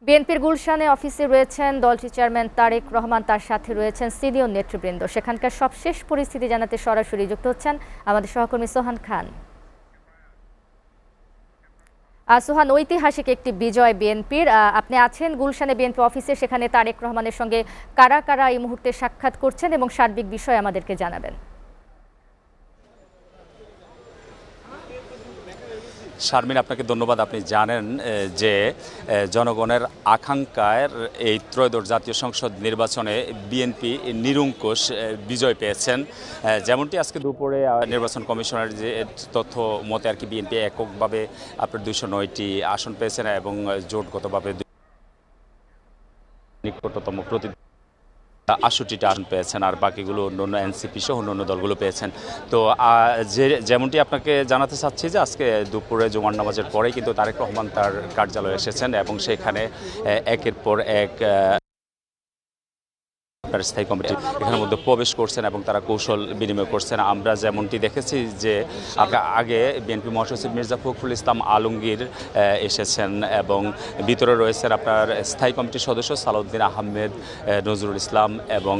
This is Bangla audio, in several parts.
বিএনপির গুলশানে অফিসে রয়েছেন দলটির চেয়ারম্যান তারেক রহমান, তার সাথে রয়েছেন সিনিয়র নেতৃবৃন্দ। সেখানকার সবশেষ পরিস্থিতি জানাতে সরাসরি যুক্ত হচ্ছেন আমাদের সহকর্মী সোহান খান। সোহান, ঐতিহাসিক একটি বিজয় বিএনপির। আপনি আছেন গুলশানে বিএনপি অফিসে, সেখানে তারেক রহমানের সঙ্গে কারা কারা এই মুহূর্তে সাক্ষাৎ করছেন এবং সার্বিক বিষয় আমাদেরকে জানাবেন। শারমিন, আপনাকে ধন্যবাদ। আপনি জানেন যে জনগণের আকাঙ্ক্ষার এই ত্রয়োদশ জাতীয় সংসদ নির্বাচনে বিএনপি নিরঙ্কুশ বিজয় পেয়েছেন। যেমনটি আজকে দুপুরে নির্বাচন কমিশনের যে তথ্য মতে আর কি বিএনপি এককভাবে আপনার 209টি আসন পেয়েছেন এবং জোটগতভাবে নিকটতম প্রতি 68টা আসন পেয়েছেন, আর বাকিগুলো অন্যান্য এনসিপি সহ অন্যান্য দলগুলো পেয়েছেন। তো যেমনটি আপনাকে জানাতে চাচ্ছি যে আজকে দুপুরে জুমার নামাজের পরেই কিন্তু তারেক রহমান তার কার্যালয়ে এসেছেন এবং সেখানে একের পর এক স্থায়ী কমিটি এখানের মধ্যে প্রবেশ করছেন এবং তারা কৌশল বিনিময় করছেন। আমরা যেমনটি দেখেছি যে আগে বিএনপি মহাসচিব মির্জা ফখরুল ইসলাম আলমগীর এসেছেন এবং ভিতরে রয়েছেন আপনার স্থায়ী কমিটির সদস্য সালাউদ্দিন আহমেদ, নজরুল ইসলাম এবং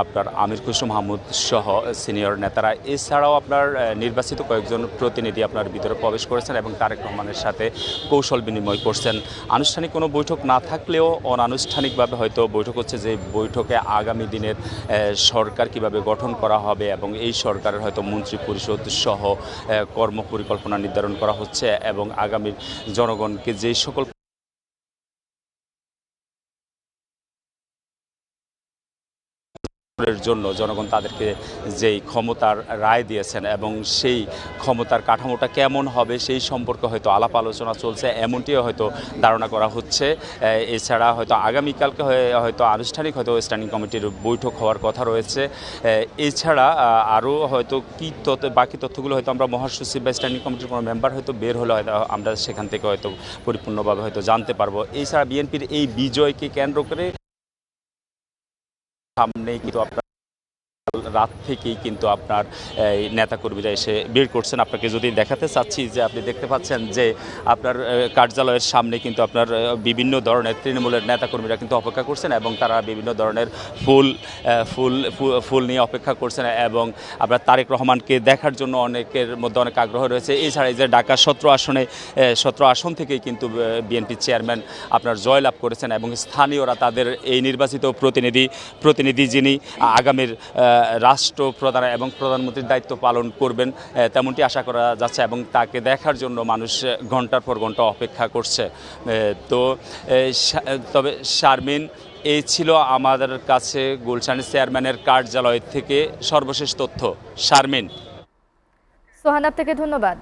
আপনার আমির খুশরু মাহমুদ সহ সিনিয়র নেতারা। এছাড়াও আপনার নির্বাচিত কয়েকজন প্রতিনিধি আপনার ভিতরে প্রবেশ করেছেন এবং তারেক রহমানের সাথে কৌশল বিনিময় করছেন। আনুষ্ঠানিক কোনো বৈঠক না থাকলেও অনানুষ্ঠানিকভাবে হয়তো বৈঠক হচ্ছে, যে বৈঠকে আগামী দিনের সরকার কিভাবে গঠন করা হবে এবং এই সরকারের হয়তো মন্ত্রী পরিষদ সহ কর্মপরিকল্পনা নির্ধারণ করা হচ্ছে এবং আগামী জনগণকে যেই সকল জন্য জনগণ তাদেরকে যেই ক্ষমতার রায় দিয়েছেন এবং সেই ক্ষমতার কাঠামোটা কেমন হবে সেই সম্পর্কে হয়তো আলাপ আলোচনা চলছে, এমনটিও হয়তো ধারণা করা হচ্ছে। এছাড়া হয়তো আগামীকালকে হয়তো আনুষ্ঠানিক হয়তো স্ট্যান্ডিং কমিটির বৈঠক হওয়ার কথা রয়েছে। এছাড়া আরও হয়তো কি বাকি তথ্যগুলো হয়তো আমরা মহাসচিব বা স্ট্যান্ডিং কমিটির কোনো মেম্বার হয়তো বের হলে হয়তো আমরা সেখান থেকে হয়তো পরিপূর্ণভাবে হয়তো জানতে পারবো। এছাড়া বিএনপির এই বিজয়কে কেন্দ্র করে সামনেই কিন্তু আপনার রাত থেকেই কিন্তু আপনার নেতাকর্মীরা এসে ভিড় করছেন। আপনাকে যদি দেখাতে চাচ্ছি যে আপনি দেখতে পাচ্ছেন যে আপনার কার্যালয়ের সামনে কিন্তু আপনার বিভিন্ন ধরনের তৃণমূলের নেতাকর্মীরা কিন্তু অপেক্ষা করছেন এবং তারা বিভিন্ন ধরনের ফুল নিয়ে অপেক্ষা করছেন এবং আপনার তারেক রহমানকে দেখার জন্য অনেকের মধ্যে অনেক আগ্রহ রয়েছে। এছাড়া এই যে ঢাকা 17 আসন থেকেই কিন্তু বিএনপি চেয়ারম্যান আপনার জয়লাভ করেছেন এবং স্থানীয়রা তাদের এই নির্বাচিত প্রতিনিধি যিনি আগামীর রাষ্ট্রপ্রধান এবং প্রধানমন্ত্রীর দায়িত্ব পালন করবেন তেমনটি আশা করা যাচ্ছে এবং তাকে দেখার জন্য মানুষ ঘন্টার পর ঘন্টা অপেক্ষা করছে। তবে শারমিন, এই ছিল আমাদের কাছে গুলশানের চেয়ারম্যানের কার্যালয় থেকে সর্বশেষ তথ্য। শারমিন। সোহান, আপনাকে ধন্যবাদ।